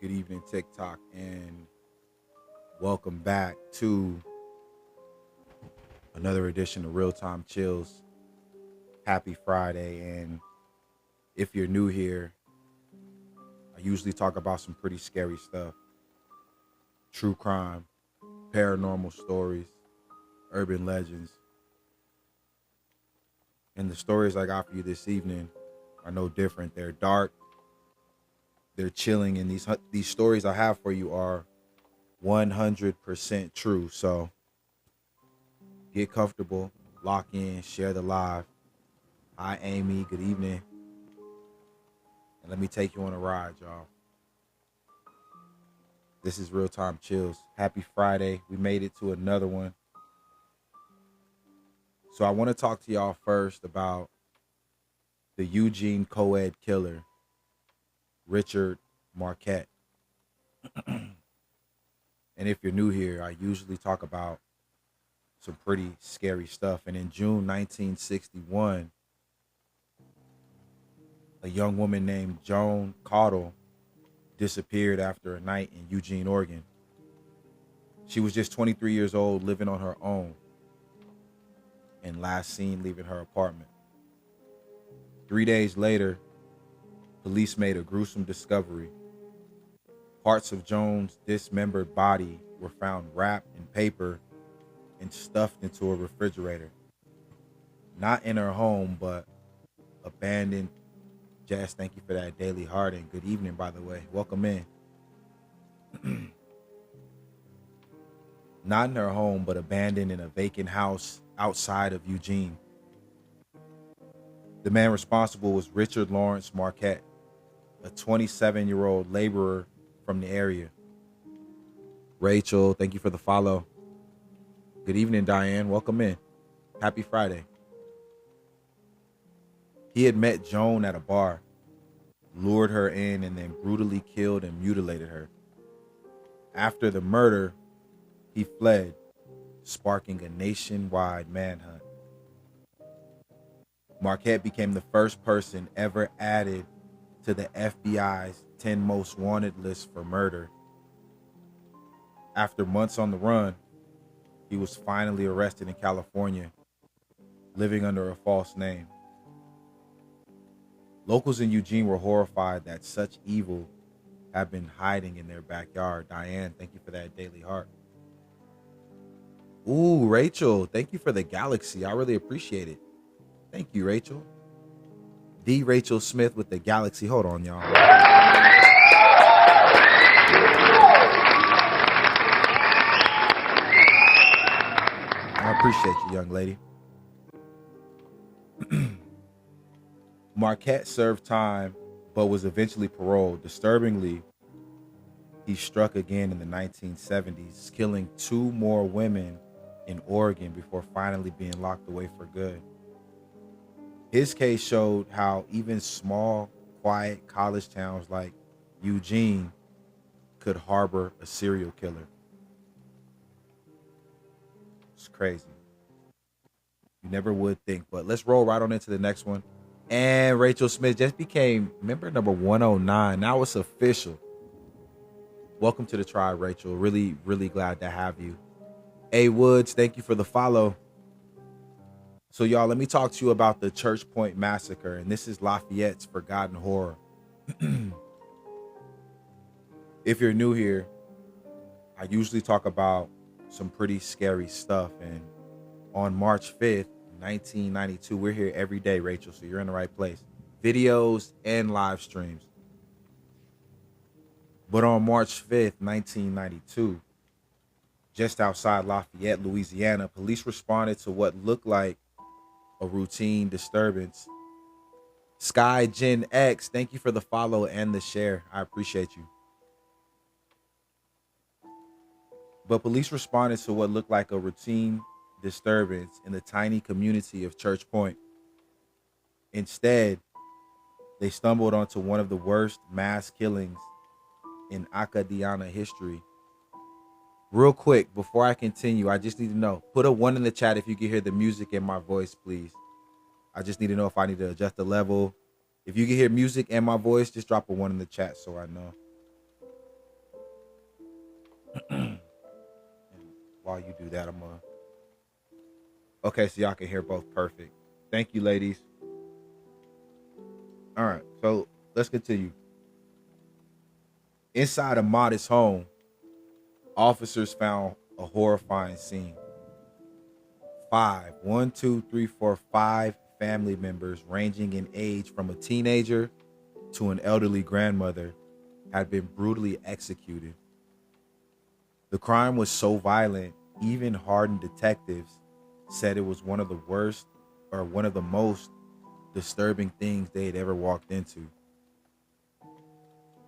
Good evening, TikTok, and welcome back to another edition of Real Time Chills. Happy Friday. And if you're new here, I usually talk about some pretty scary stuff: true crime, paranormal stories, urban legends. And the stories I got for you this evening are no different. They're dark, they're chilling, and these stories I have for you are 100% true. So get comfortable, lock in, share the live. Hi, Amy. Good evening. And let me take you on a ride, y'all. This is Real Time Chills. Happy Friday. We made it to another one. So I want to talk to y'all first about the Eugene co-ed killer, Richard Marquette. And if you're new here, I usually talk about some pretty scary stuff. And in June 1961, a young woman named Joan Caudle disappeared after a night in Eugene, Oregon. She was just 23 years old, living on her own, and last seen leaving her apartment. 3 days later, police made a gruesome discovery. Parts of Joan's dismembered body were found wrapped in paper and stuffed into a refrigerator. Not in her home, but abandoned. Jess, thank you for that daily heart, and good evening, by the way. Welcome in. Not in her home, but abandoned in a vacant house outside of Eugene. The man responsible was Richard Lawrence Marquette, a 27-year-old laborer from the area. Rachel, thank you for the follow. Good evening, Diane. Welcome in. Happy Friday. He had met Joan at a bar, lured her in, and then brutally killed and mutilated her. After the murder, he fled, sparking a nationwide manhunt. Marquette became the first person ever added to the FBI's 10 most wanted list for murder. After months on the run, he was finally arrested in California, living under a false name. Locals in Eugene were horrified that such evil had been hiding in their backyard. Diane, thank you for that daily heart. Ooh, Rachel, thank you for the galaxy. I really appreciate it. Thank you, Rachel. D. Rachel Smith with the galaxy. Hold on, y'all. I appreciate you, young lady. Marquette served time, but was eventually paroled. Disturbingly, he struck again in the 1970s, killing 2 more women in Oregon before finally being locked away for good. His case showed how even small, quiet college towns like Eugene could harbor a serial killer. It's crazy. You never would think, but let's roll right on into the next one. And Rachel Smith just became member number 109. Now it's official. Welcome to the tribe, Rachel. Really, really glad to have you. A. Woods, thank you for the follow. So, y'all, let me talk to you about the Church Point Massacre. And this is Lafayette's Forgotten Horror. If you're new here, I usually talk about some pretty scary stuff. And on March 5th, 1992, we're here every day, Rachel, so you're in the right place. Videos and live streams. But on March 5th, 1992, just outside Lafayette, Louisiana, police responded to what looked like a routine disturbance. Sky Gen X, thank you for the follow and the share. I appreciate you. But police responded to what looked like a routine disturbance in the tiny community of Church Point. Instead, they stumbled onto one of the worst mass killings in Acadiana history. Real quick, before I continue, I just need to know, put a 1 in the chat if you can hear the music in my voice, please. I just need to know if I need to adjust the level. If you can hear music and my voice, just drop a 1 in the chat so I know. And while you do that, I'm gonna. Okay, so y'all can hear both perfect. Thank you, ladies. All right, so let's continue. Inside a modest home, officers found a horrifying scene. Five family members, ranging in age from a teenager to an elderly grandmother, had been brutally executed. The crime was so violent, even hardened detectives said it was one of the worst or one of the most disturbing things they had ever walked into.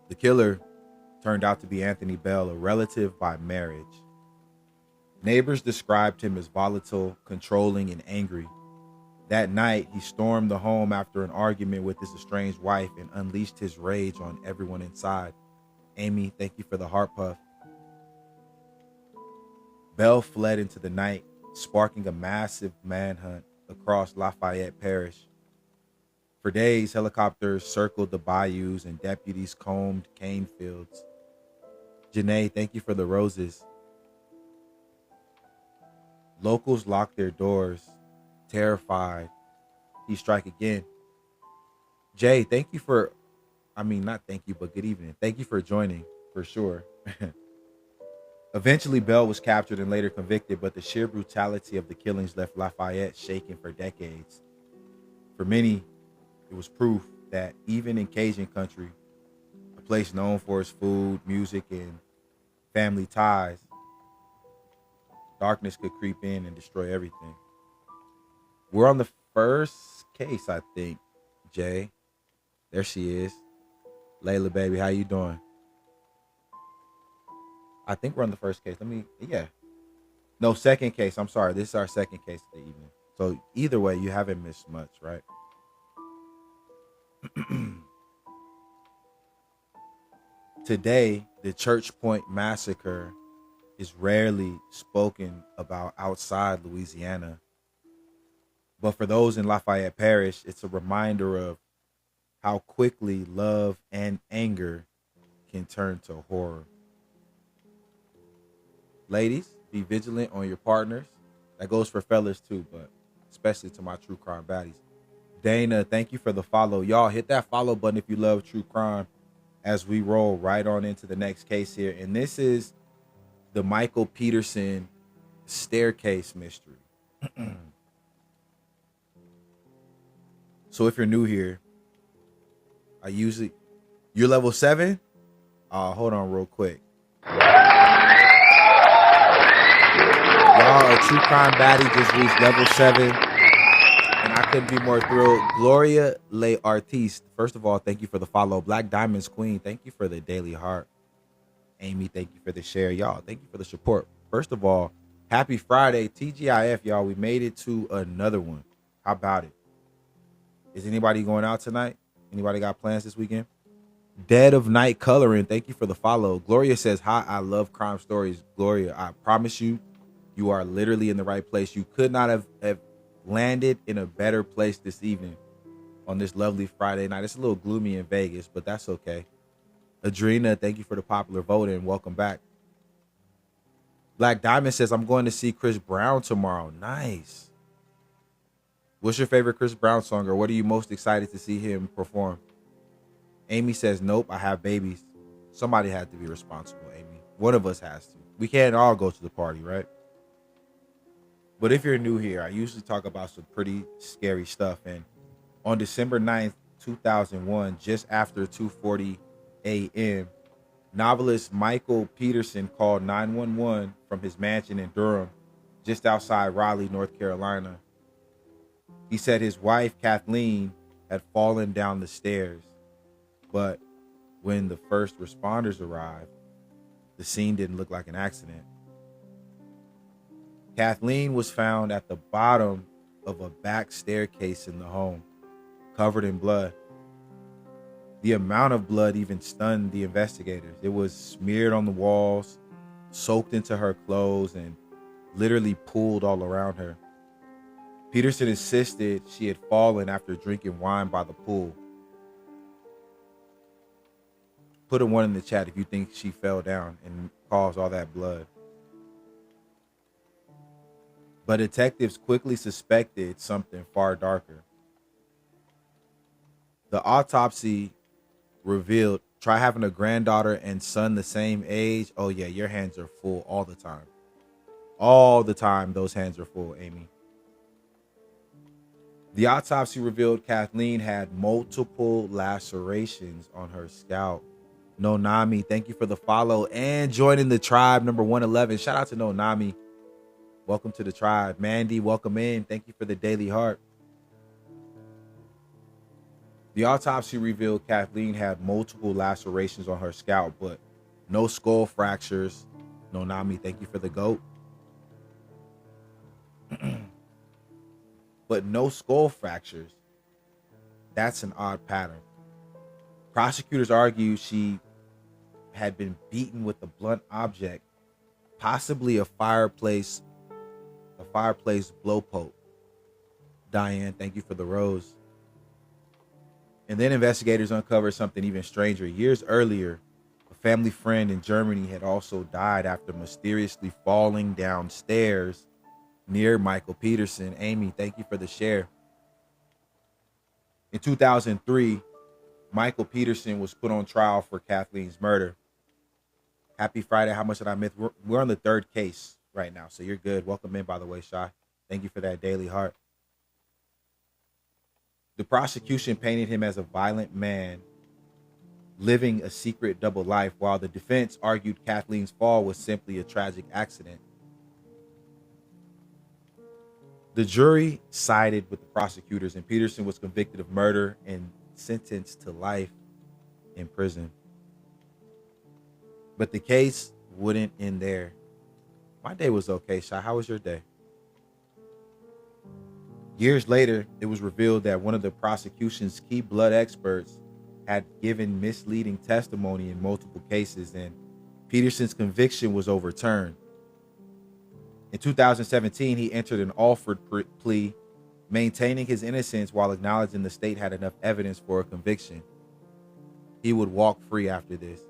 The killer turned out to be Anthony Bell, a relative by marriage. Neighbors described him as volatile, controlling, and angry. That night, he stormed the home after an argument with his estranged wife and unleashed his rage on everyone inside. Amy, thank you for the heart puff. Bell fled into the night, sparking a massive manhunt across Lafayette Parish. For days, helicopters circled the bayous and deputies combed cane fields. Janae, thank you for the roses. Locals locked their doors, terrified. He strike again. Jay, thank you for, not thank you, but good evening. Thank you for joining, for sure. Eventually, Bell was captured and later convicted, but the sheer brutality of the killings left Lafayette shaken for decades. For many, it was proof that even in Cajun country, a place known for its food, music, and family ties, darkness could creep in and destroy everything. We're on the first case, I think, Jay. There she is. Layla, baby, how you doing? I think we're on the first case. Yeah. No, second case. I'm sorry. This is our second case of the evening. So either way, you haven't missed much, right? Today, the Church Point massacre is rarely spoken about outside Louisiana. But for those in Lafayette Parish, it's a reminder of how quickly love and anger can turn to horror. Ladies, be vigilant on your partners. That goes for fellas too, but especially to my true crime baddies. Dana, thank you for the follow. Y'all hit that follow button if you love true crime as we roll right on into the next case here. And this is the Michael Peterson staircase mystery. So if you're new here, you're level 7? Hold on real quick. Y'all, a true crime baddie just reached level 7. And I couldn't be more thrilled. Gloria Le Artiste, first of all, thank you for the follow. Black Diamonds Queen, thank you for the daily heart. Amy, thank you for the share. Y'all, thank you for the support. First of all, happy Friday. TGIF, y'all. We made it to another one. How about it? Is anybody going out tonight? Anybody got plans this weekend? Dead of Night Coloring, thank you for the follow. Gloria says, hi, I love crime stories. Gloria, I promise you, you are literally in the right place. You could not have landed in a better place this evening on this lovely Friday night. It's a little gloomy in Vegas, but that's okay. Adrena, thank you for the popular vote and welcome back. Black Diamond says, I'm going to see Chris Brown tomorrow. Nice. What's your favorite Chris Brown song, or what are you most excited to see him perform? Amy says, nope, I have babies. Somebody had to be responsible, Amy. One of us has to. We can't all go to the party, right? But if you're new here, I usually talk about some pretty scary stuff. And on December 9th, 2001, just after 2:40 a.m., novelist Michael Peterson called 911 from his mansion in Durham, just outside Raleigh, North Carolina. He said his wife, Kathleen, had fallen down the stairs. But when the first responders arrived, the scene didn't look like an accident. Kathleen was found at the bottom of a back staircase in the home, covered in blood. The amount of blood even stunned the investigators. It was smeared on the walls, soaked into her clothes, and literally pooled all around her. Peterson insisted she had fallen after drinking wine by the pool. Put a 1 in the chat if you think she fell down and caused all that blood. But detectives quickly suspected something far darker. The autopsy revealed, try having a granddaughter and son the same age. Oh yeah, your hands are full all the time. All the time, those hands are full, Amy. The autopsy revealed Kathleen had multiple lacerations on her scalp. Nonami, thank you for the follow and joining the tribe, number 111. Shout out to Nonami. Welcome to the tribe. Mandy, welcome in. Thank you for the daily heart. The autopsy revealed Kathleen had multiple lacerations on her scalp, but no skull fractures. Nonami, thank you for the goat. But no skull fractures. That's an odd pattern. Prosecutors argue she had been beaten with a blunt object, possibly a fireplace blowpoke. Diane, thank you for the rose. And then investigators uncovered something even stranger. Years earlier, a family friend in Germany had also died after mysteriously falling downstairs near Michael Peterson. Amy, thank you for the share. In 2003, Michael Peterson was put on trial for Kathleen's murder. Happy Friday. How much did I miss? We're on the third case right now, so you're good. Welcome in, by the way, Shy. Thank you for that daily heart. The prosecution painted him as a violent man living a secret double life, while the defense argued Kathleen's fall was simply a tragic accident. The jury sided with the prosecutors, and Peterson was convicted of murder and sentenced to life in prison. But the case wouldn't end there. My day was okay, Shy. How was your day? Years later, it was revealed that one of the prosecution's key blood experts had given misleading testimony in multiple cases, and Peterson's conviction was overturned. In 2017, he entered an offered plea, maintaining his innocence while acknowledging the state had enough evidence for a conviction. He would walk free after this.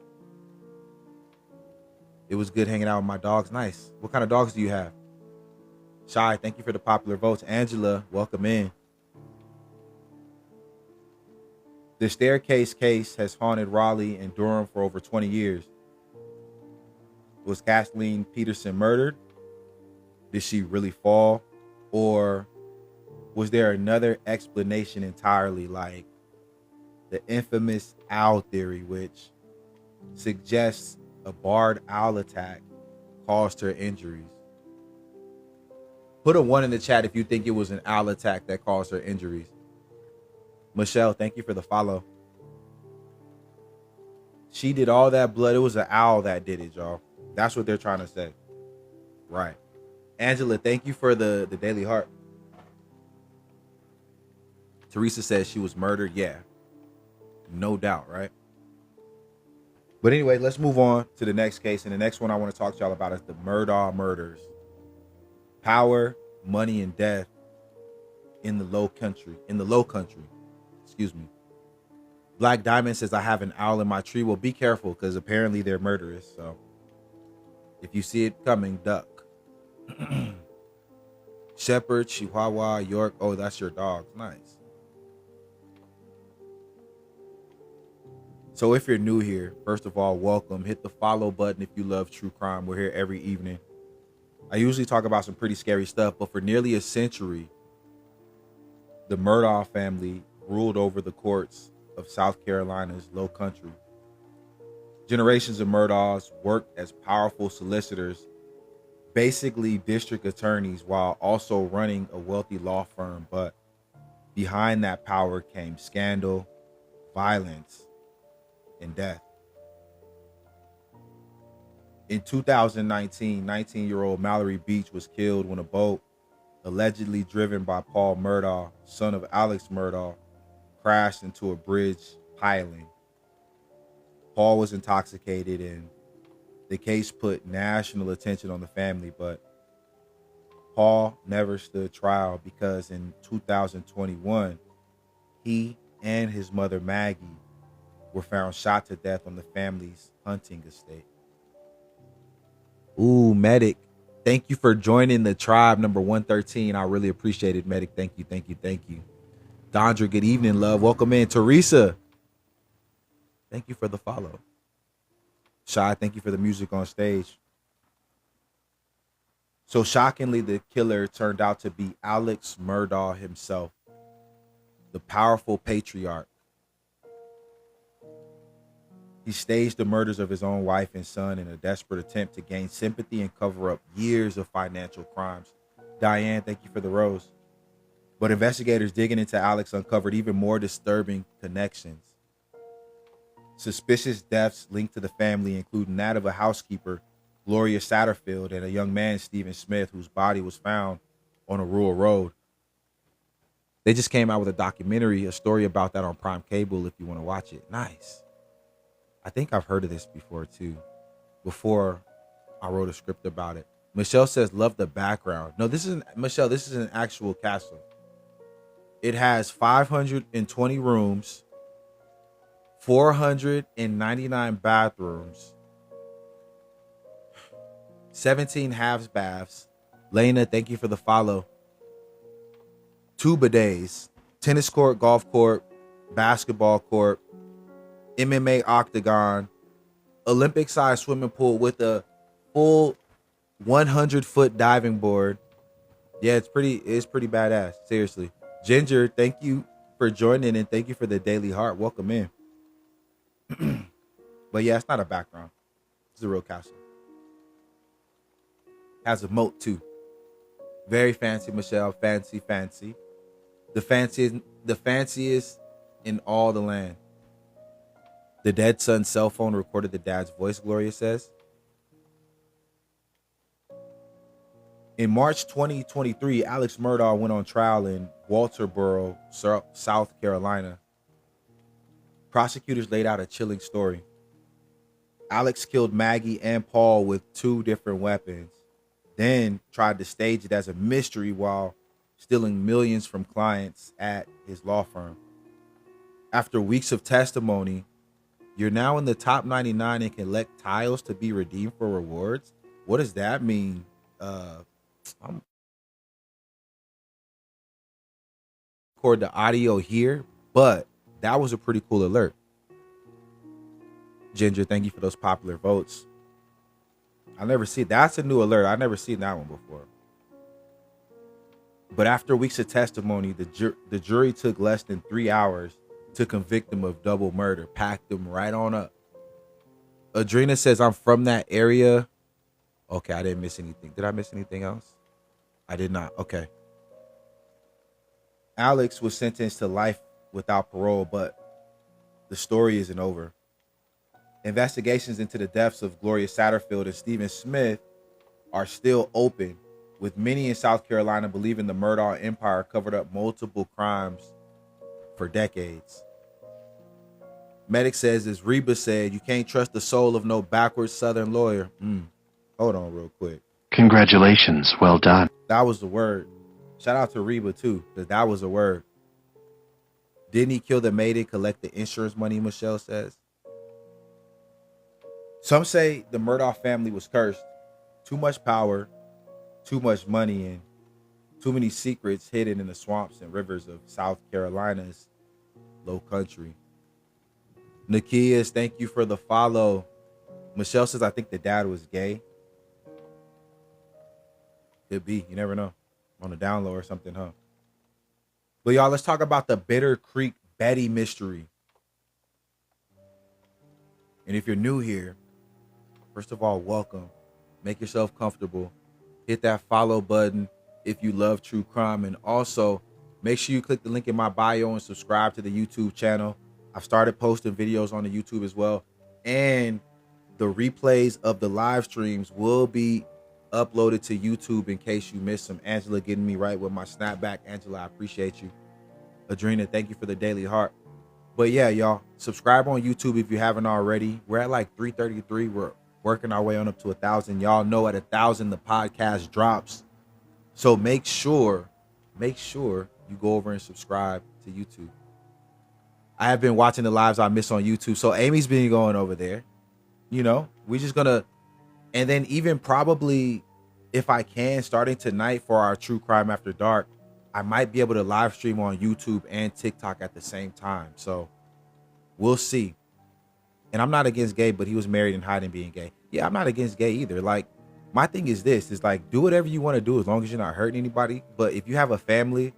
It was good hanging out with my dogs. Nice. What kind of dogs do you have? Shy, thank you for the popular votes. Angela, welcome in. The staircase case has haunted Raleigh and Durham for over 20 years. Was Kathleen Peterson murdered? Did she really fall? Or was there another explanation entirely, like the infamous owl theory, which suggests a barred owl attack caused her injuries? Put a 1 in the chat if you think it was an owl attack that caused her injuries. Michelle, thank you for the follow. She did all that blood. It was an owl that did it, y'all. That's what they're trying to say. Right. Angela, thank you for the daily heart. Teresa says she was murdered. Yeah. No doubt, right? But anyway, let's move on to the next case. And the next one I want to talk to y'all about is the Murdaugh murders. Power, money, and death in the low country. Excuse me. Black Diamond says, I have an owl in my tree. Well, be careful, because apparently they're murderous. So if you see it coming, duck. Shepherd, Chihuahua, York. Oh, that's your dog. Nice. So if you're new here, first of all, welcome. Hit the follow button if you love true crime. We're here every evening. I usually talk about some pretty scary stuff, but for nearly a century, the Murdaugh family ruled over the courts of South Carolina's Low Country. Generations of Murdaughs worked as powerful solicitors, basically district attorneys, while also running a wealthy law firm. But behind that power came scandal, violence, and death. In 2019, 19-year-old Mallory Beach was killed when a boat, allegedly driven by Paul Murdaugh, son of Alex Murdaugh, crashed into a bridge piling. Paul was intoxicated, and the case put national attention on the family, but Paul never stood trial because in 2021, he and his mother Maggie were found shot to death on the family's hunting estate. Ooh, Medic. Thank you for joining the tribe number 113. I really appreciate it, Medic. Thank you, thank you, thank you. Dondra, good evening, love. Welcome in. Teresa, thank you for the follow. Shy, thank you for the music on stage. So shockingly, the killer turned out to be Alex Murdaugh himself, the powerful patriarch. He staged the murders of his own wife and son in a desperate attempt to gain sympathy and cover up years of financial crimes. Diane, thank you for the rose. But investigators digging into Alex uncovered even more disturbing connections. Suspicious deaths linked to the family, including that of a housekeeper, Gloria Satterfield, and a young man, Stephen Smith, whose body was found on a rural road. They just came out with a documentary, a story about that on Prime Cable if you want to watch it. Nice. I think I've heard of this before too. Before I wrote a script about it. Michelle says, love the background. No, this isn't, Michelle, this is an actual castle. It has 520 rooms, 499 bathrooms, 17 halves baths. Lena, thank you for the follow. 2 bidets, tennis court, golf court, basketball court, MMA octagon, Olympic-sized swimming pool with a full 100-foot diving board. Yeah, it's pretty badass. Seriously. Ginger, thank you for joining and thank you for the daily heart. Welcome in. But yeah, it's not a background. It's a real castle. Has a moat too. Very fancy, Michelle. Fancy, fancy. The fanciest in all the land. The dead son's cell phone recorded the dad's voice, Gloria says. In March 2023, Alex Murdaugh went on trial in Walterboro, South Carolina. Prosecutors laid out a chilling story. Alex killed Maggie and Paul with 2 different weapons, then tried to stage it as a mystery while stealing millions from clients at his law firm. After weeks of testimony, you're now in the top 99 and can elect tiles to be redeemed for rewards. What does that mean? I'm record the audio here, but that was a pretty cool alert. Ginger, thank you for those popular votes. I never see that's a new alert. I never seen that one before. But after weeks of testimony, the jury took less than 3 hours to convict him of double murder, packed him right on up. Adrena says, I'm from that area. Okay, I didn't miss anything. Did I miss anything else? I did not. Okay. Alex was sentenced to life without parole, but the story isn't over. Investigations into the deaths of Gloria Satterfield and Stephen Smith are still open, with many in South Carolina believing the Murdaugh empire covered up multiple crimes for decades. Medic says, as Reba said, you can't trust the soul of no backwards Southern lawyer. Hold on real quick. Congratulations. Well done. That was the word. Shout out to Reba too, because that was a word. Didn't he kill the maid and collect the insurance money, Michelle says? Some say the Murdaugh family was cursed. Too much power, too much money, and too many secrets hidden in the swamps and rivers of South Carolina's low country. Nakias, thank you for the follow. Michelle says, I think the dad was gay. Could be. You never know. On the down low or something, huh? But y'all, let's talk about the Bitter Creek Betty mystery. And if you're new here, first of all, welcome. Make yourself comfortable. Hit that follow button if you love true crime. And also, make sure you click the link in my bio and subscribe to the YouTube channel. I've started posting videos on the YouTube as well. And the replays of the live streams will be uploaded to YouTube in case you missed some. Angela getting me right with my snapback. Angela, I appreciate you. Adrena, thank you for the daily heart. But yeah, y'all, subscribe on YouTube if you haven't already. We're at like 333. We're working our way on up to 1,000. Y'all know at 1,000 the podcast drops. So make sure you go over and subscribe to YouTube. I have been watching the lives I miss on YouTube. So Amy's been going over there. We just gonna, and then even probably, if I can, starting tonight for our True Crime After Dark, I might be able to live stream on YouTube and TikTok at the same time. So we'll see. And I'm not against gay, but he was married and hiding being gay. Yeah, I'm not against gay either. Like, my thing is this: is like, do whatever you want to do as long as you're not hurting anybody. But if you have a family,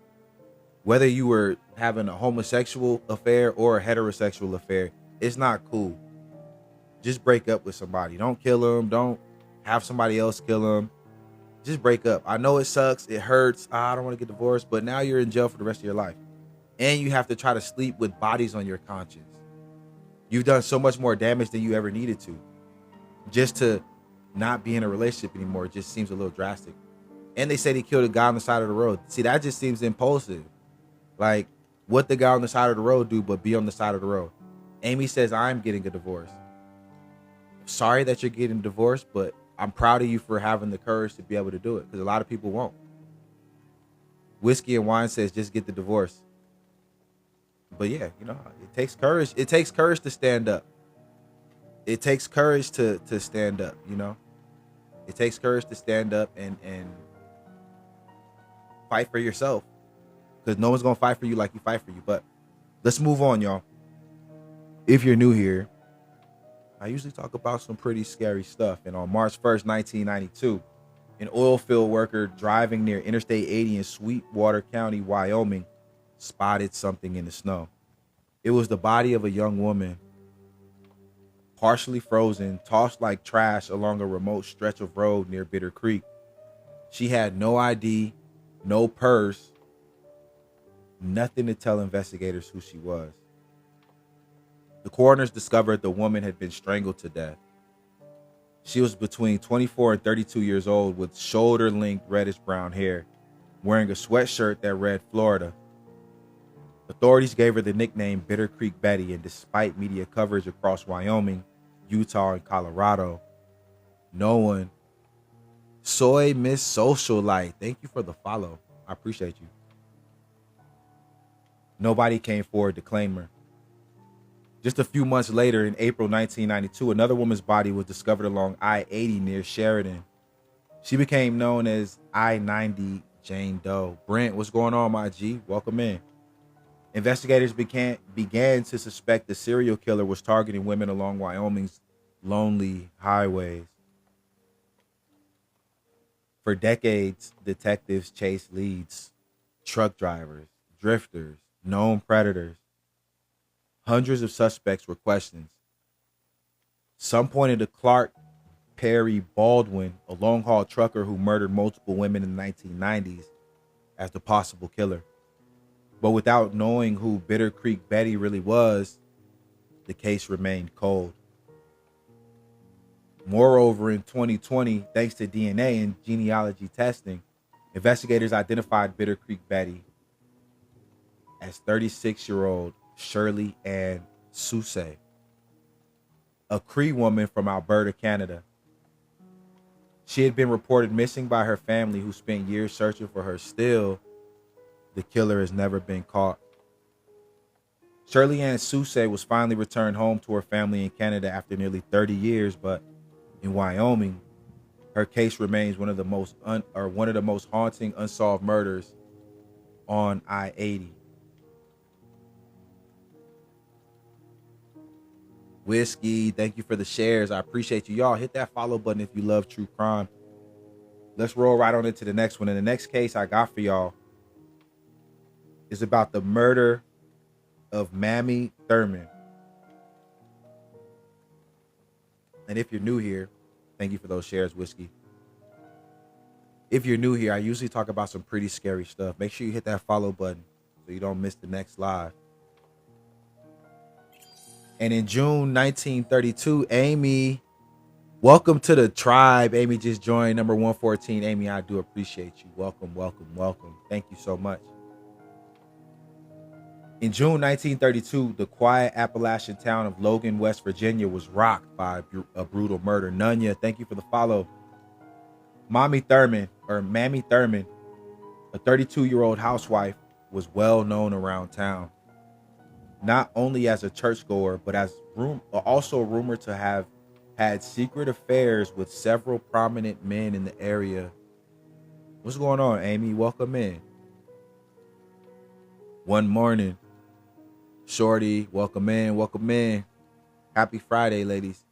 whether you were having a homosexual affair or a heterosexual affair, it's not cool. Just break up with somebody. Don't kill them. Don't have somebody else kill them. Just break up. I know it sucks. It hurts. I don't want to get divorced, but now you're in jail for the rest of your life. And you have to try to sleep with bodies on your conscience. You've done so much more damage than you ever needed to. Just to not be in a relationship anymore, it just seems a little drastic. And they said he killed a guy on the side of the road. See, that just seems impulsive. Like, what the guy on the side of the road do but be on the side of the road? Amy says, I'm getting a divorce. Sorry that you're getting divorced, but I'm proud of you for having the courage to be able to do it, because a lot of people won't. Whiskey and Wine says, just get the divorce. But yeah, it takes courage. It takes courage to stand up. It takes courage to stand up, It takes courage to stand up and fight for yourself. Because no one's going to fight for you like you fight for you. But let's move on, y'all. If you're new here, I usually talk about some pretty scary stuff. And on March 1st, 1992, an oil field worker driving near Interstate 80 in Sweetwater County, Wyoming, spotted something in the snow. It was the body of a young woman, partially frozen, tossed like trash along a remote stretch of road near Bitter Creek. She had no ID, no purse, nothing to tell investigators who she was. The coroners discovered the woman had been strangled to death. She was between 24 and 32 years old with shoulder-length reddish-brown hair, wearing a sweatshirt that read Florida. Authorities gave her the nickname Bitter Creek Betty, and despite media coverage across Wyoming, Utah, and Colorado, no one. Soy Miss Socialite, thank you for the follow. I appreciate you. Nobody came forward to claim her. Just a few months later, in April 1992, another woman's body was discovered along I-80 near Sheridan. She became known as I-90 Jane Doe. Brent, what's going on, my G? Welcome in. Investigators began to suspect the serial killer was targeting women along Wyoming's lonely highways. For decades, detectives chased leads, truck drivers, drifters, known predators. Hundreds of suspects were questioned. Some pointed to Clark Perry Baldwin, a long-haul trucker who murdered multiple women in the 1990s, as the possible killer. But without knowing who Bitter Creek Betty really was, the case remained cold. Moreover, in 2020, thanks to DNA and genealogy testing, investigators identified Bitter Creek Betty as 36-year-old Shirley Ann Soucy, a Cree woman from Alberta, Canada. She had been reported missing by her family, who spent years searching for her. Still, the killer has never been caught. Shirley Ann Soucy was finally returned home to her family in Canada after nearly 30 years, but in Wyoming, her case remains one of the most haunting unsolved murders on I-80. Whiskey, thank you for the shares. I appreciate you. Y'all hit that follow button if you love true crime. Let's roll right on into the next one. And the next case I got for y'all is about the murder of Mamie Thurman. And if you're new here, thank you for those shares, Whiskey. If you're new here, I usually talk about some pretty scary stuff. Make sure you hit that follow button so you don't miss the next live. And in June 1932, Amy, welcome to the tribe. Amy just joined, number 114. Amy, I do appreciate you. Welcome, welcome, welcome. Thank you so much. In June 1932, the quiet Appalachian town of Logan, West Virginia was rocked by a brutal murder. Nunya, thank you for the follow. Mamie Thurman, a 32-year-old housewife, was well known around town. not only as a churchgoer, but as also rumored to have had secret affairs with several prominent men in the area. What's going on, Amy? Welcome in. One morning, Shorty, welcome in, welcome in. Happy Friday, ladies.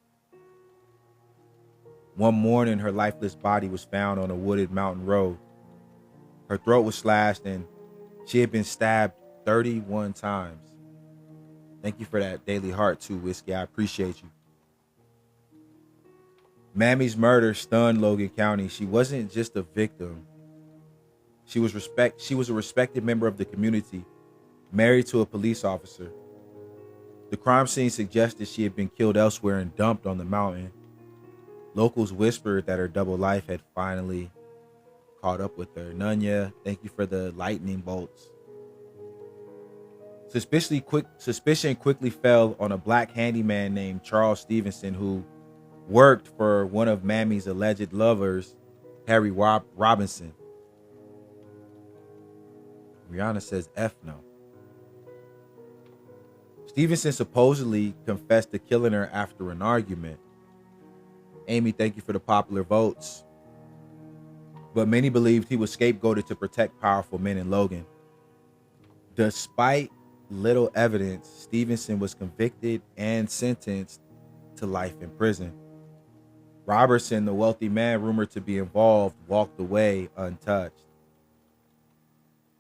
One morning, her lifeless body was found on a wooded mountain road. Her throat was slashed and she had been stabbed 31 times. Thank you for that daily heart too, Whiskey. I appreciate you. Mammy's murder stunned Logan County. She wasn't just a victim. She was a respected member of the community, married to a police officer. The crime scene suggested she had been killed elsewhere and dumped on the mountain. Locals whispered that her double life had finally caught up with her. Nunya, thank you for the lightning bolts. Suspicion quickly fell on a black handyman named Charles Stevenson, who worked for one of Mammy's alleged lovers, Harry Robinson. Rihanna says F no. Stevenson supposedly confessed to killing her after an argument. Amy, thank you for the popular votes. But many believed he was scapegoated to protect powerful men in Logan. Despite little evidence, Stevenson was convicted and sentenced to life in prison. Robertson, the wealthy man rumored to be involved, walked away untouched.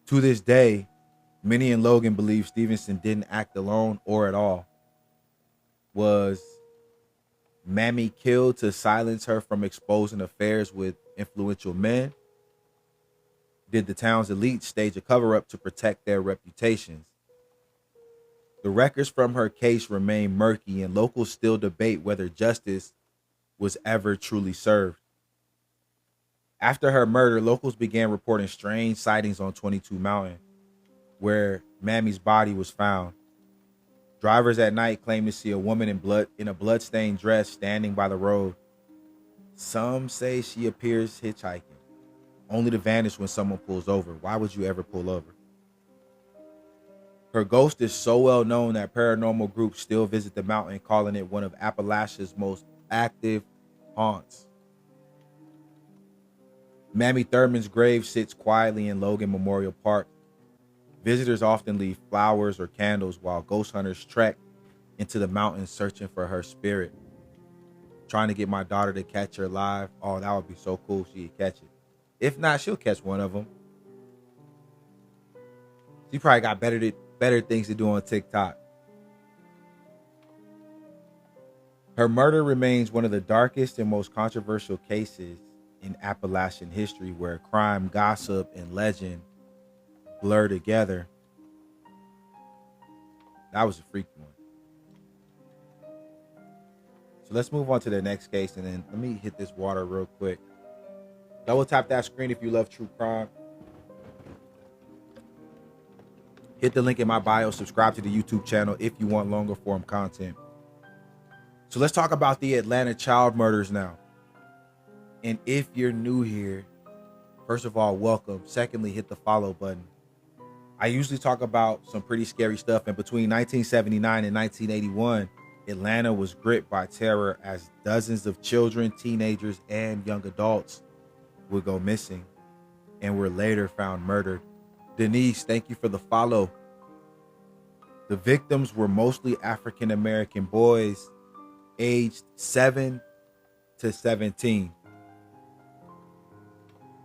To this day, many in Logan believe Stevenson didn't act alone or at all. Was Mammy killed to silence her from exposing affairs with influential men? Did the town's elite stage a cover-up to protect their reputations? The records from her case remain murky, and locals still debate whether justice was ever truly served. After her murder, locals began reporting strange sightings on 22 Mountain, where Mammy's body was found. Drivers at night claim to see a woman in a blood-stained dress standing by the road. Some say she appears hitchhiking, only to vanish when someone pulls over. Why would you ever pull over? Her ghost is so well known that paranormal groups still visit the mountain, calling it one of Appalachia's most active haunts. Mammy Thurman's grave sits quietly in Logan Memorial Park. Visitors often leave flowers or candles while ghost hunters trek into the mountains searching for her spirit. Trying to get my daughter to catch her live. Oh, that would be so cool. She'd catch it. If not, she'll catch one of them. She probably got better things to do on TikTok. Her murder remains one of the darkest and most controversial cases in Appalachian history, where crime, gossip, and legend blur together. That was a freaky one. So let's move on to the next case, and then let me hit this water real quick. Double tap that screen if you love true crime. Hit the link in my bio. Subscribe to the YouTube channel if you want longer form content. So let's talk about the Atlanta child murders now. And if you're new here, first of all, welcome. Secondly, hit the follow button. I usually talk about some pretty scary stuff. And between 1979 and 1981, Atlanta was gripped by terror as dozens of children, teenagers, and young adults would go missing and were later found murdered. Denise, thank you for the follow. The victims were mostly African-American boys aged 7 to 17.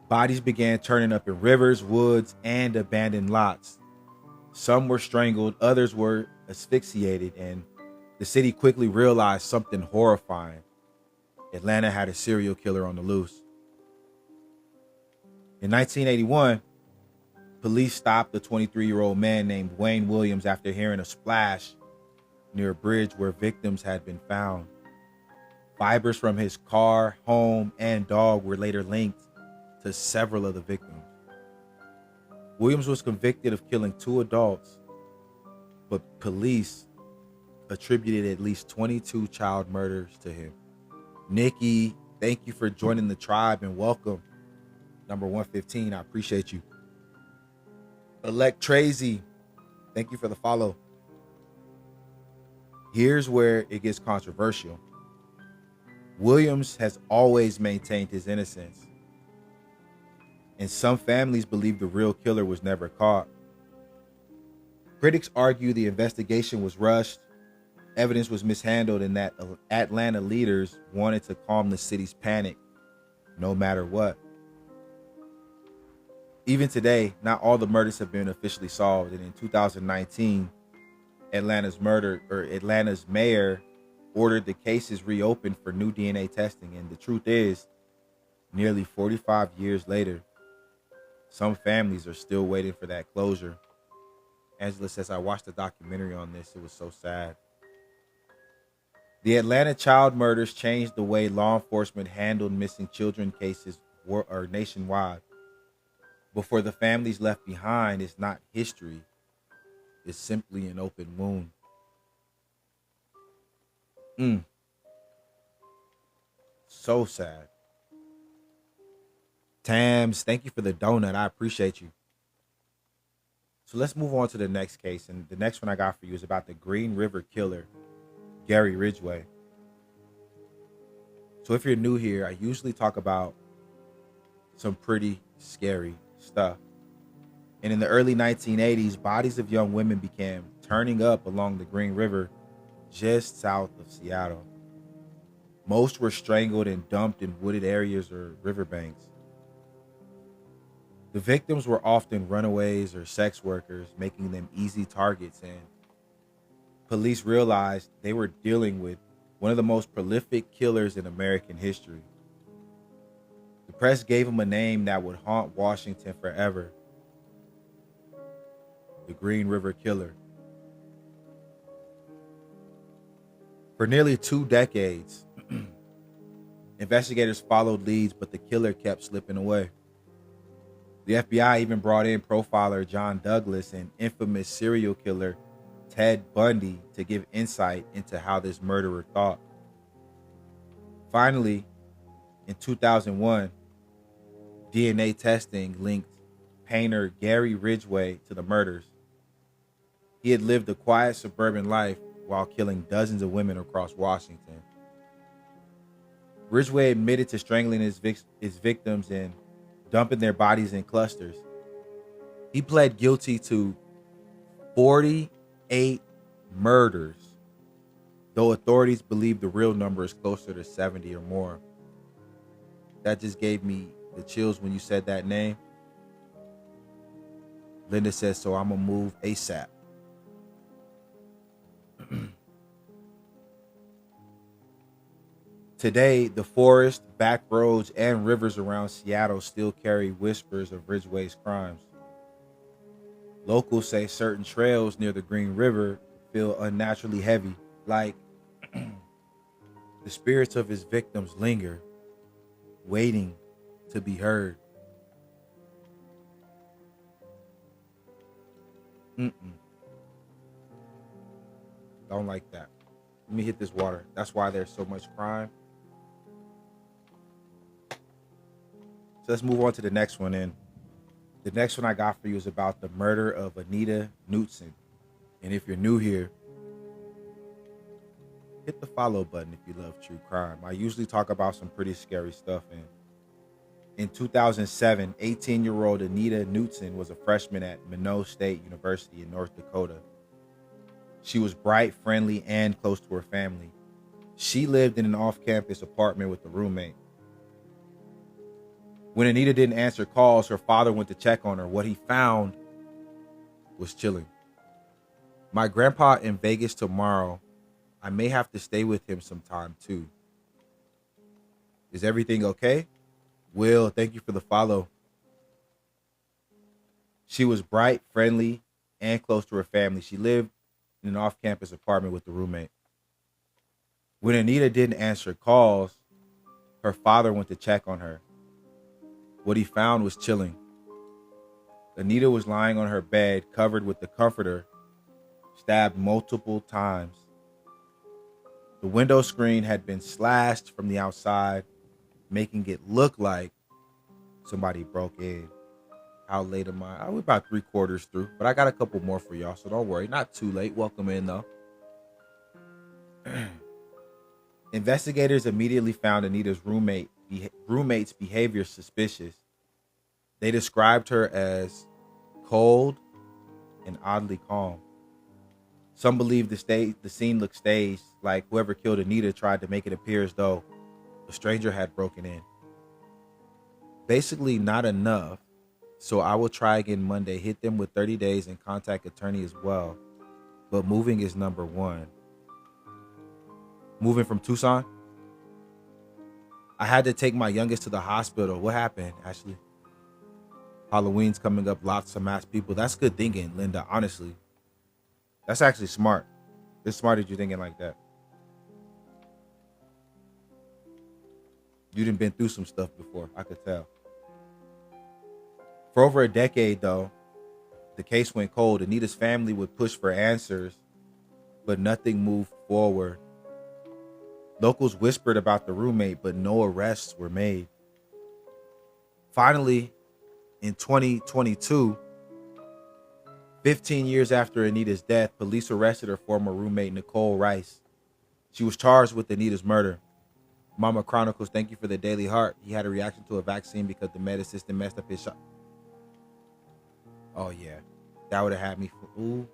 Bodies began turning up in rivers, woods, and abandoned lots. Some were strangled, others were asphyxiated, and the city quickly realized something horrifying. Atlanta had a serial killer on the loose. In 1981, police stopped a 23-year-old man named Wayne Williams after hearing a splash near a bridge where victims had been found. Fibers from his car, home, and dog were later linked to several of the victims. Williams was convicted of killing 2 adults, but police attributed at least 22 child murders to him. Nikki, thank you for joining the tribe and welcome. Number 115, I appreciate you. Elect Trazy, thank you for the follow. Here's where it gets controversial. Williams has always maintained his innocence, and some families believe the real killer was never caught. Critics argue the investigation was rushed, evidence was mishandled, and that Atlanta leaders wanted to calm the city's panic no matter what. Even today, not all the murders have been officially solved, and in 2019, Atlanta's mayor ordered the cases reopened for new DNA testing. And the truth is, nearly 45 years later, some families are still waiting for that closure. Angela says, I watched a documentary on this. It was so sad. The Atlanta child murders changed the way law enforcement handled missing children cases nationwide. But for the families left behind, it's not history. It's simply an open wound. So sad. Tams, thank you for the donut. I appreciate you. So let's move on to the next case. And the next one I got for you is about the Green River Killer, Gary Ridgway. So if you're new here, I usually talk about some pretty scary stuff. And in the early 1980s, bodies of young women began turning up along the Green River just south of Seattle. Most were strangled and dumped in wooded areas or riverbanks. The victims were often runaways or sex workers, making them easy targets, and police realized they were dealing with one of the most prolific killers in American history. The press gave him a name that would haunt Washington forever: the Green River Killer. For nearly 2 decades, investigators followed leads, but the killer kept slipping away. The FBI even brought in profiler John Douglas and infamous serial killer Ted Bundy to give insight into how this murderer thought. Finally, in 2001, DNA testing linked painter Gary Ridgway to the murders. He had lived a quiet suburban life while killing dozens of women across Washington. Ridgway admitted to strangling his victims and dumping their bodies in clusters. He pled guilty to 48 murders, though authorities believe the real number is closer to 70 or more. That just gave me the chills when you said that name. Linda says, so I'm gonna move ASAP. Today, the forest, back roads, and rivers around Seattle still carry whispers of Ridgway's crimes. Locals say certain trails near the Green River feel unnaturally heavy, like the spirits of his victims linger, waiting to be heard. Don't like that. Let me hit this water. That's why there's so much crime. So let's move on to the next one. And the next one I got for you is about the murder of Anita Knutson. And if you're new here, hit the follow button if you love true crime. I usually talk about some pretty scary stuff. And in 2007, 18-year-old Anita Knutson was a freshman at Minot State University in North Dakota. She was bright, friendly, and close to her family. She lived in an off-campus apartment with a roommate. When Anita didn't answer calls, her father went to check on her. What he found was chilling. My grandpa in Vegas tomorrow. I may have to stay with him sometime too. Is everything okay? Will, thank you for the follow. She was bright, friendly, and close to her family. She lived in an off-campus apartment with the roommate. When Anita didn't answer calls, her father went to check on her. What he found was chilling. Anita was lying on her bed, covered with the comforter, stabbed multiple times. The window screen had been slashed from the outside, making it look like somebody broke in. How late am I? We're about 3/4 through, but I got a couple more for y'all, so don't worry. Not too late. Welcome in, though. Investigators immediately found Anita's roommate's behavior suspicious. They described her as cold and oddly calm. Some believe the scene looked staged, like whoever killed Anita tried to make it appear as though a stranger had broken in. Basically, not enough. So I will try again Monday. Hit them with 30 days and contact attorney as well. But moving is number one. Moving from Tucson? I had to take my youngest to the hospital. What happened, Ashley? Halloween's coming up. Lots of masked people. That's good thinking, Linda. Honestly, that's actually smart. It's smart that you're thinking like that. You done been through some stuff before. I could tell. For over a decade, though, the case went cold. Anita's family would push for answers, but nothing moved forward. Locals whispered about the roommate, but no arrests were made. Finally, in 2022, 15 years after Anita's death, police arrested her former roommate, Nicole Rice. She was charged with Anita's murder. Mama Chronicles, thank you for the Daily Heart. He had a reaction to a vaccine because the med assistant messed up his shot. Oh, yeah. That would have had me. Ooh.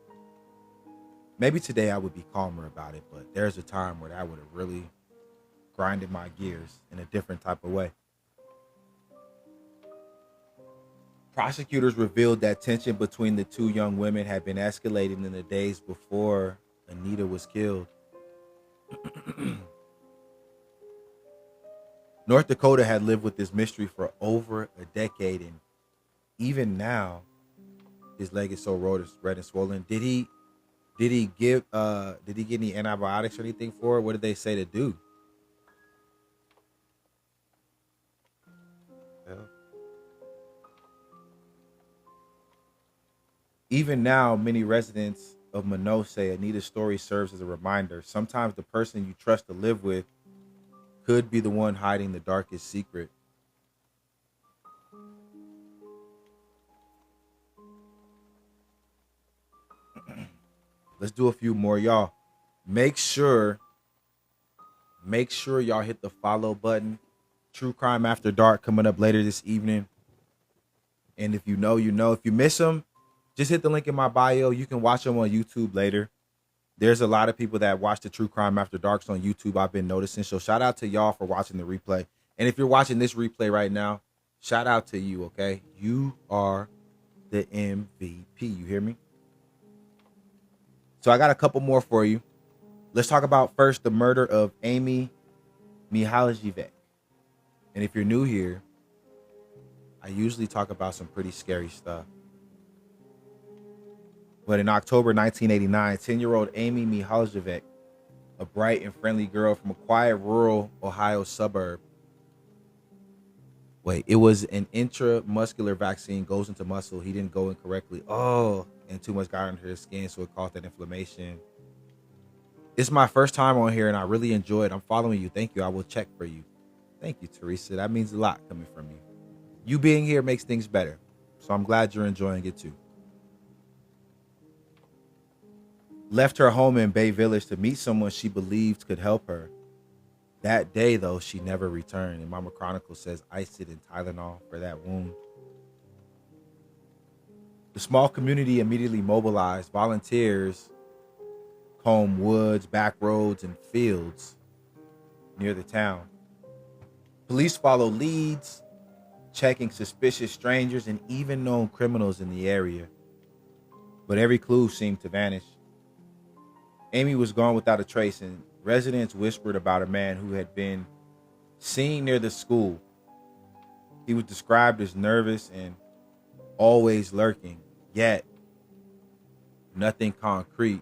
Maybe today I would be calmer about it, but there's a time where that would have really grinded my gears in a different type of way. Prosecutors revealed that tension between the two young women had been escalating in the days before Anita was killed. North Dakota had lived with this mystery for over a decade, and even now, his leg is so red and swollen. Did he get any antibiotics or anything for it? What did they say to do? Well, even now, many residents of Minot say Anita's story serves as a reminder. Sometimes the person you trust to live with could be the one hiding the darkest secret. Let's do a few more, y'all. Make sure y'all hit the follow button. True Crime After Dark coming up later this evening. And if you know, you know. If you miss them, just hit the link in my bio. You can watch them on YouTube later. There's a lot of people that watch the True Crime After Darks on YouTube, I've been noticing. So shout out to y'all for watching the replay. And if you're watching this replay right now, shout out to you, okay? You are the MVP. You hear me? So I got a couple more for you. Let's talk about first the murder of Amy Mihaljevic. And if you're new here, I usually talk about some pretty scary stuff. But in October 1989, 10-year-old Amy Mihaljevic, a bright and friendly girl from a quiet rural Ohio suburb. It was an intramuscular vaccine, goes into muscle. He didn't go in correctly. And too much got under his skin, so it caused that inflammation. It's my first time on here, and I really enjoy it. I'm following you. Thank you. I will check for you. Thank you, Teresa. That means a lot coming from you. You being here makes things better. So I'm glad you're enjoying it too. Left her home in Bay Village to meet someone she believed could help her. That day, though, she never returned. And Mama Chronicle says iced it in Tylenol for that wound. The small community immediately mobilized. Volunteers combed woods, back roads, and fields near the town. Police followed leads, checking suspicious strangers and even known criminals in the area. But every clue seemed to vanish. Amy was gone without a trace, and residents whispered about a man who had been seen near the school. He was described as nervous and always lurking, yet nothing concrete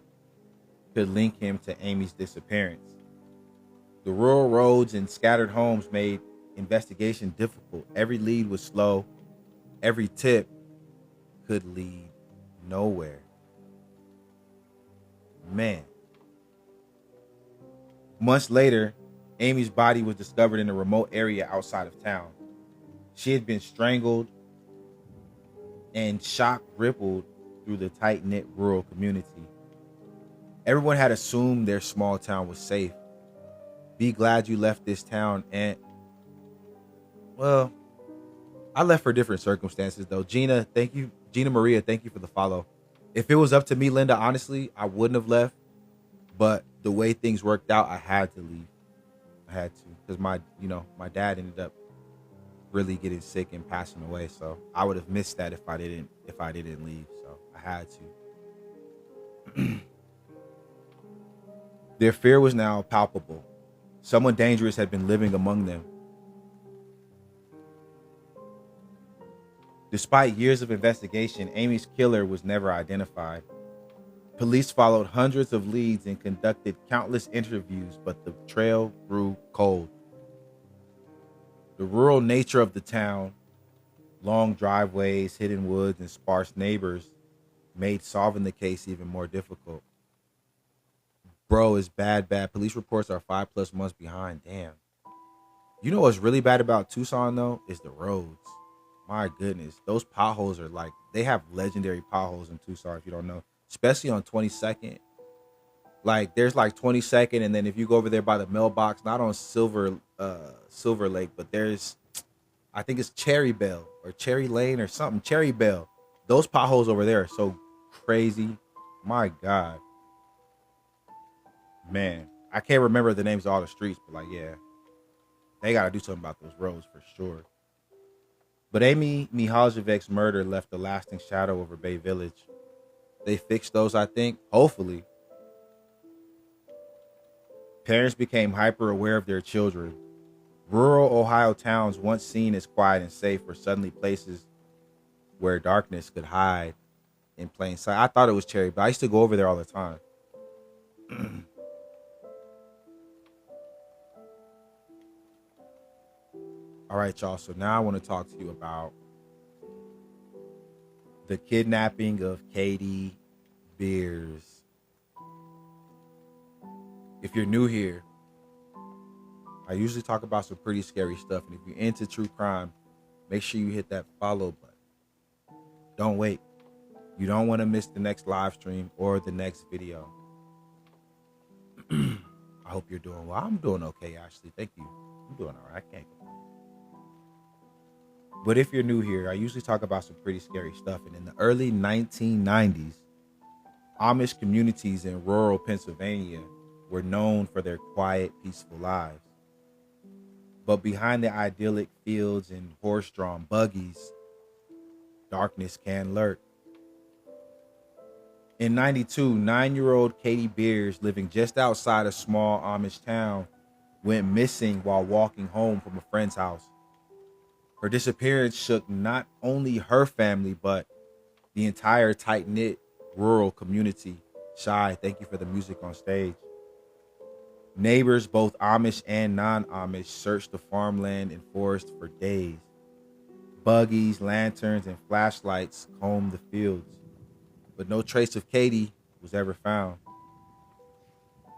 could link him to Amy's disappearance. The rural roads and scattered homes made investigation difficult. Every lead was slow. Every tip could lead nowhere. Man. Months later, Amy's body was discovered in a remote area outside of town. She had been strangled, and shock rippled through the tight-knit rural community. Everyone had assumed their small town was safe. Be glad you left this town. And, well, I left for different circumstances, though. Gina, thank you. Gina Maria, thank you for the follow. If it was up to me, Linda, honestly, I wouldn't have left. But the way things worked out, I had to leave. I had to, because my dad ended up really getting sick and passing away. So I would have missed that if I didn't leave. So I had to. Their fear was now palpable. Someone dangerous had been living among them. Despite years of investigation, Amy's killer was never identified. Police followed hundreds of leads and conducted countless interviews, but the trail grew cold. The rural nature of the town, long driveways, hidden woods, and sparse neighbors made solving the case even more difficult. Bro, it's bad, bad. Police reports are 5+ months behind. Damn. You know what's really bad about Tucson, though? Is the roads. My goodness. Those potholes are like, they have legendary potholes in Tucson, if you don't know. Especially on 22nd. Like, there's like 22nd, and then if you go over there by the mailbox, not on Silver Lake, but there's, I think it's Cherry Bell or Cherry Lane or something. Cherry Bell. Those potholes over there are so crazy. My God. Man, I can't remember the names of all the streets, but like, yeah, they got to do something about those roads for sure. But Amy Mihaljevich's murder left a lasting shadow over Bay Village. They fixed those, I think, hopefully. Parents became hyper aware of their children. Rural Ohio towns, once seen as quiet and safe, were suddenly places where darkness could hide in plain sight. I thought it was Cherry, but I used to go over there all the time. All right, y'all. So now I want to talk to you about the kidnapping of Katie Beers. If you're new here, I usually talk about some pretty scary stuff. And if you're into true crime, make sure you hit that follow button. Don't wait. You don't want to miss the next live stream or the next video. I hope you're doing well. I'm doing okay, Ashley. Thank you. I'm doing all right. I can't complain. But if you're new here, I usually talk about some pretty scary stuff. And in the early 1990s, Amish communities in rural Pennsylvania were known for their quiet, peaceful lives. But behind the idyllic fields and horse-drawn buggies, darkness can lurk. In 92, 9-year-old Katie Beers, living just outside a small Amish town, went missing while walking home from a friend's house. Her disappearance shook not only her family, but the entire tight-knit rural community. Shy, thank you for the music on stage. Neighbors, both Amish and non-Amish, searched the farmland and forest for days. Buggies, lanterns, and flashlights combed the fields, but no trace of Katie was ever found.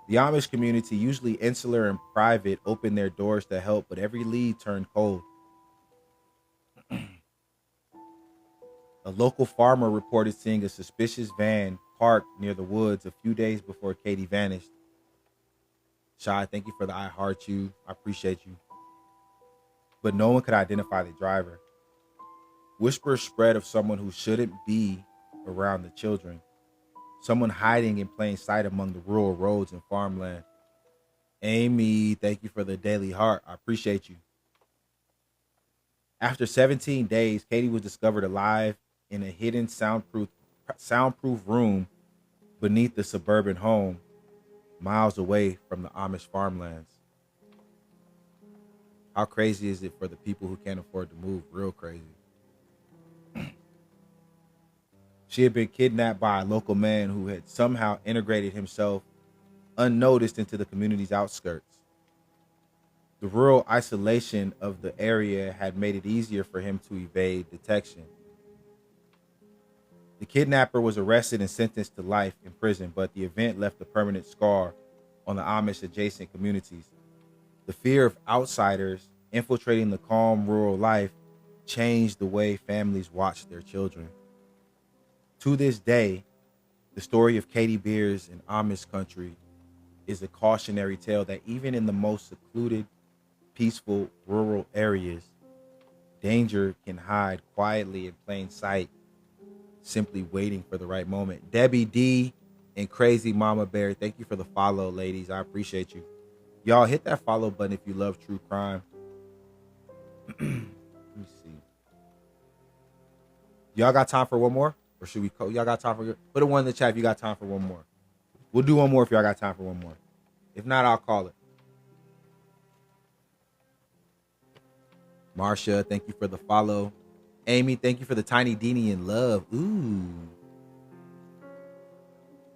The Amish community, usually insular and private, opened their doors to help, but every lead turned cold. A local farmer reported seeing a suspicious van parked near the woods a few days before Katie vanished. Shy, thank you for the I heart you. I appreciate you. But no one could identify the driver. Whispers spread of someone who shouldn't be around the children. Someone hiding in plain sight among the rural roads and farmland. Amy, thank you for the daily heart. I appreciate you. After 17 days, Katie was discovered alive in a hidden soundproof room beneath the suburban home, miles away from the Amish farmlands. How crazy is it for the people who can't afford to move? Real crazy. She had been kidnapped by a local man who had somehow integrated himself unnoticed into the community's outskirts. The rural isolation of the area had made it easier for him to evade detection. The kidnapper was arrested and sentenced to life in prison, but the event left a permanent scar on the Amish adjacent communities. The fear of outsiders infiltrating the calm rural life changed the way families watched their children. To this day, the story of Katie Beers in Amish country is a cautionary tale that even in the most secluded, peaceful rural areas, danger can hide quietly in plain sight, simply waiting for the right moment. Debbie D and Crazy Mama Bear, thank you for the follow, ladies. I appreciate you. Y'all hit that follow button if you love true crime. Let me see. Y'all got time for one more? Or should we y'all got time for put a one in the chat if you got time for one more. We'll do one more if y'all got time for one more. If not, I'll call it. Marsha, thank you for the follow. Amy, thank you for the tiny Deanie in love. Ooh.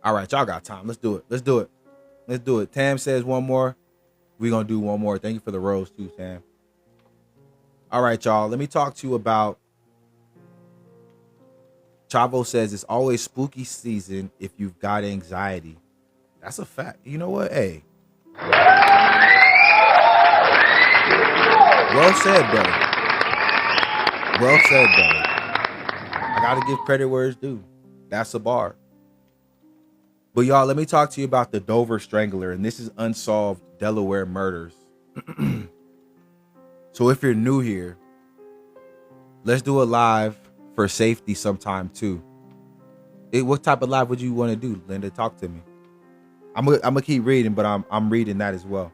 All right, y'all got time. Let's do it. Let's do it. Let's do it. Tam says one more. We're going to do one more. Thank you for the rose too, Tam. All right, y'all. Let me talk to you about. Chavo says it's always spooky season if you've got anxiety. That's a fact. You know what? Hey. Well said, brother. Well said, brother. I got to give credit where it's due. That's a bar. But y'all, let me talk to you about the Dover Strangler, and this is Unsolved Delaware Murders. So if you're new here, let's do a live for safety sometime too. What type of live would you want to do, Linda? Talk to me. I'm gonna keep reading, but I'm reading that as well.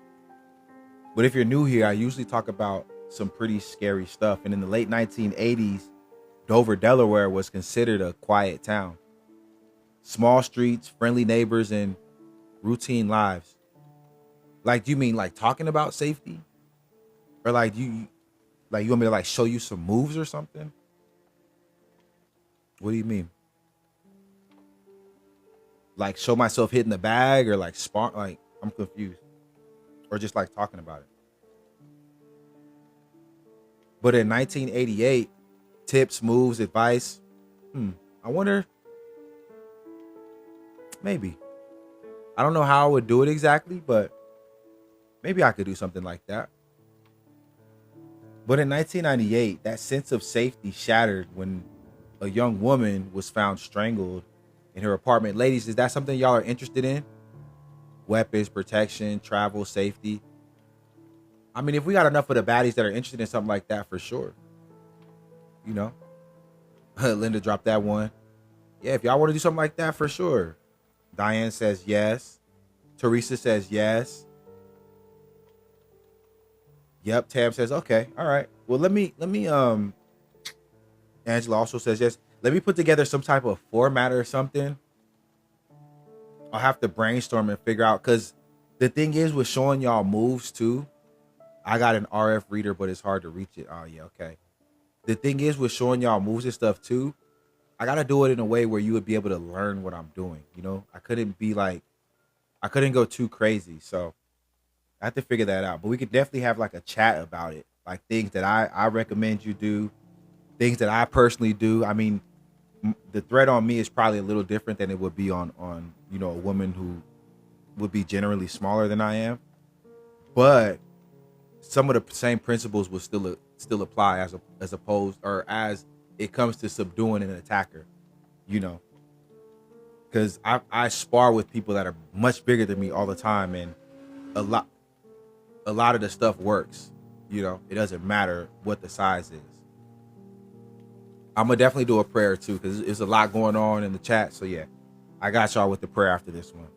But if you're new here, I usually talk about some pretty scary stuff. And in the late 1980s, Dover, Delaware was considered a quiet town. Small streets, friendly neighbors, and routine lives. Like, do you mean like talking about safety? Or like you want me to like show you some moves or something? What do you mean? Like show myself hitting the bag or like spark? Like I'm confused. Or just like talking about it. But in 1988, tips, moves, advice. I wonder. Maybe. I don't know how I would do it exactly, but maybe I could do something like that. But in 1998, that sense of safety shattered when a young woman was found strangled in her apartment. Ladies, is that something y'all are interested in? Weapons, protection, travel, safety. I mean, if we got enough of the baddies that are interested in something like that, for sure. You know? Linda dropped that one. Yeah, if y'all want to do something like that, for sure. Diane says yes. Teresa says yes. Yep, Tam says okay. All right. Well, let me Angela also says yes. Let me put together some type of format or something. I'll have to brainstorm and figure out, because the thing is with showing y'all moves too, I got an RF reader, but it's hard to reach it. Oh yeah, okay. The thing is with showing y'all moves and stuff too, I gotta do it in a way where you would be able to learn what I'm doing. You know, I couldn't go too crazy. So I have to figure that out. But we could definitely have like a chat about it, like things that I recommend you do, things that I personally do. I mean, the threat on me is probably a little different than it would be on a woman who would be generally smaller than I am, but some of the same principles will still apply as opposed, or as it comes to subduing an attacker, you know, because I spar with people that are much bigger than me all the time, and a lot of the stuff works. You know, it doesn't matter what the size is. I'm gonna definitely do a prayer too, because there's a lot going on in the chat. So yeah, I got y'all with the prayer after this one.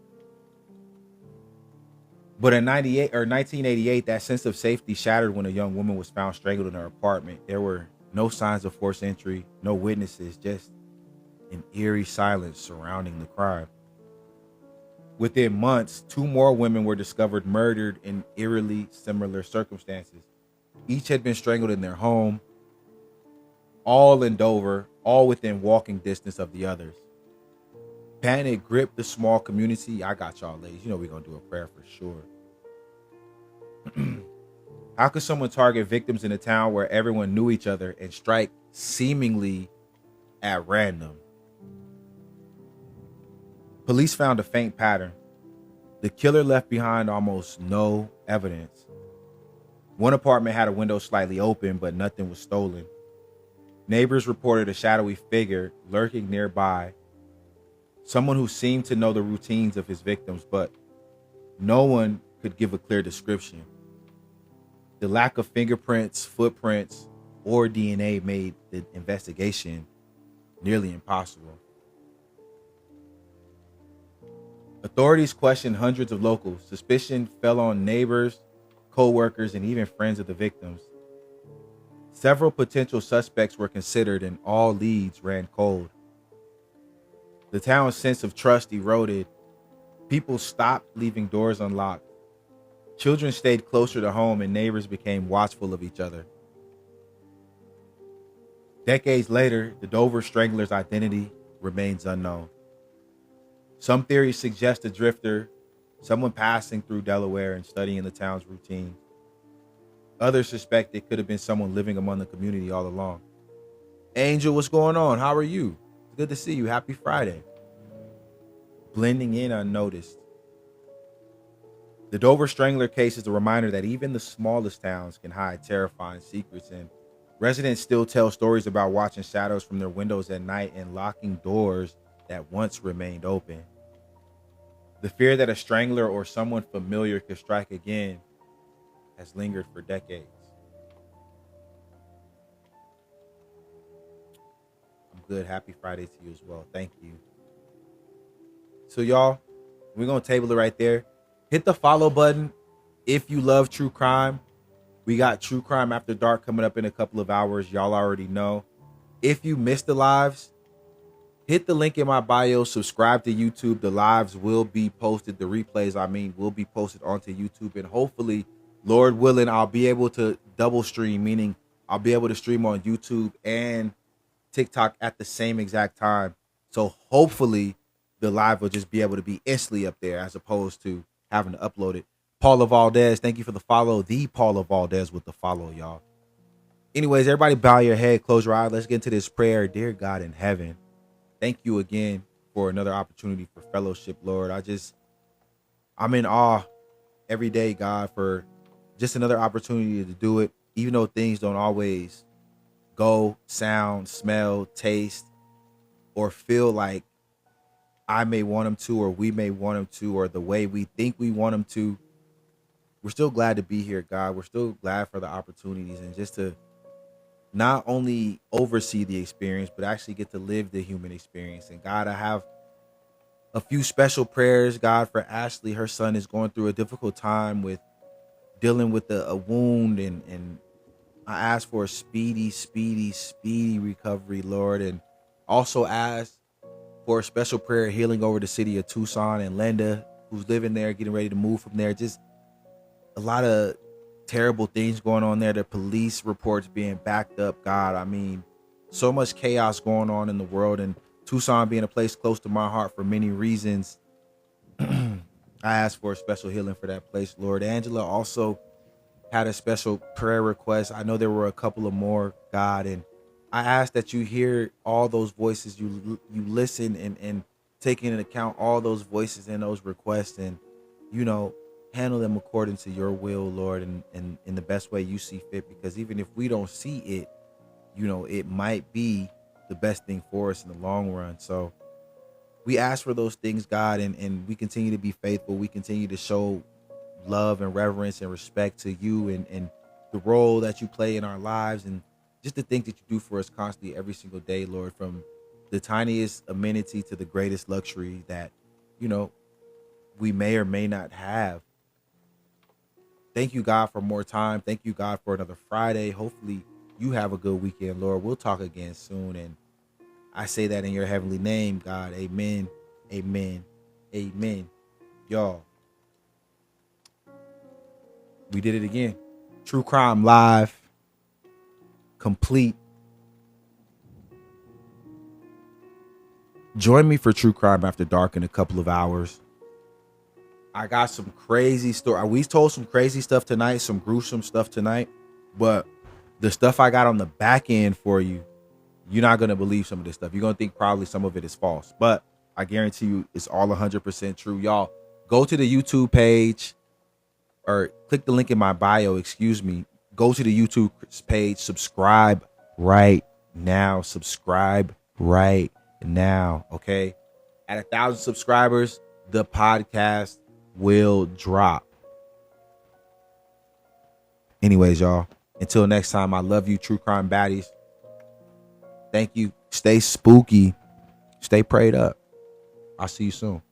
But in 1988, that sense of safety shattered when a young woman was found strangled in her apartment. There were no signs of forced entry, no witnesses, just an eerie silence surrounding the crime. Within months, 2 more women were discovered murdered in eerily similar circumstances. Each had been strangled in their home, all in Dover, all within walking distance of the others. Panic gripped the small community. I got y'all, ladies. You know we're going to do a prayer for sure. How could someone target victims in a town where everyone knew each other and strike seemingly at random? Police found a faint pattern. The killer left behind almost no evidence. One apartment had a window slightly open, but nothing was stolen. Neighbors reported a shadowy figure lurking nearby, someone who seemed to know the routines of his victims, but No one could give a clear description. The lack of fingerprints, footprints, or DNA made the investigation nearly impossible. Authorities questioned hundreds of locals. Suspicion fell on neighbors, co-workers, and even friends of the victims. Several potential suspects were considered, and all leads ran cold. The town's sense of trust eroded. People stopped leaving doors unlocked. Children stayed closer to home, and neighbors became watchful of each other. Decades later, the Dover Strangler's identity remains unknown. Some theories suggest a drifter, someone passing through Delaware and studying the town's routine. Others suspect it could have been someone living among the community all along. Angel, what's going on? How are you? It's good to see you. Happy Friday. Blending in unnoticed. The Dover Strangler case is a reminder that even the smallest towns can hide terrifying secrets, and residents still tell stories about watching shadows from their windows at night and locking doors that once remained open. The fear that a strangler or someone familiar could strike again has lingered for decades. I'm good. Happy Friday to you as well. Thank you. So y'all, we're going to table it right there. Hit the follow button if you love true crime. We got True Crime After Dark coming up in a couple of hours. Y'all already know. If you missed the lives, hit the link in my bio. Subscribe to YouTube. The lives will be posted. The replays, will be posted onto YouTube. And hopefully, Lord willing, I'll be able to double stream, meaning I'll be able to stream on YouTube and TikTok at the same exact time. So hopefully, the live will just be able to be instantly up there as opposed to having to upload it. Paula Valdez, thank you for the follow. The Paula Valdez with the follow, y'all. Anyways, everybody bow your head, close your eyes. Let's get into this prayer. Dear God in heaven, thank you again for another opportunity for fellowship, Lord. I'm in awe every day, God, for just another opportunity to do it, even though things don't always go, sound, smell, taste, or feel like I may want them to, or we may want them to, or the way we think we want them to. We're still glad to be here, God. We're still glad for the opportunities and just to not only oversee the experience, but actually get to live the human experience. And God, I have a few special prayers, God, for Ashley. Her son is going through a difficult time with dealing with a wound. And I ask for a speedy recovery, Lord. And also ask for a special prayer healing over the city of Tucson and Linda, who's living there, getting ready to move from there. Just a lot of terrible things going on there. The police reports being backed up. God, so much chaos going on in the world, and Tucson being a place close to my heart for many reasons. I ask for a special healing for that place, Lord. Angela also had a special prayer request. I know there were a couple of more, God, and I ask that you hear all those voices. You listen and take into account all those voices and those requests, and handle them according to your will, Lord, and in the best way you see fit. Because even if we don't see it, it might be the best thing for us in the long run. So we ask for those things, God, and we continue to be faithful. We continue to show love and reverence and respect to you and the role that you play in our lives, and just the things that you do for us constantly every single day, Lord, from the tiniest amenity to the greatest luxury that, we may or may not have. Thank you, God, for more time. Thank you, God, for another Friday. Hopefully you have a good weekend, Lord. We'll talk again soon. And I say that in your heavenly name, God. Amen. Amen. Amen. Y'all, we did it again. True Crime Live. Complete. Join me for True Crime After Dark in a couple of hours. I got some crazy story. We told some crazy stuff tonight, some gruesome stuff tonight, but the stuff I got on the back end for you, you're not going to believe some of this stuff. You're going to think probably some of it is false, but I guarantee you it's all 100% true. Y'all, go to the YouTube page or click the link in my bio, Go to the YouTube page, subscribe right now. Subscribe right now, okay? At 1,000 subscribers, the podcast will drop. Anyways, y'all, until next time, I love you, true crime baddies. Thank you. Stay spooky. Stay prayed up. I'll see you soon.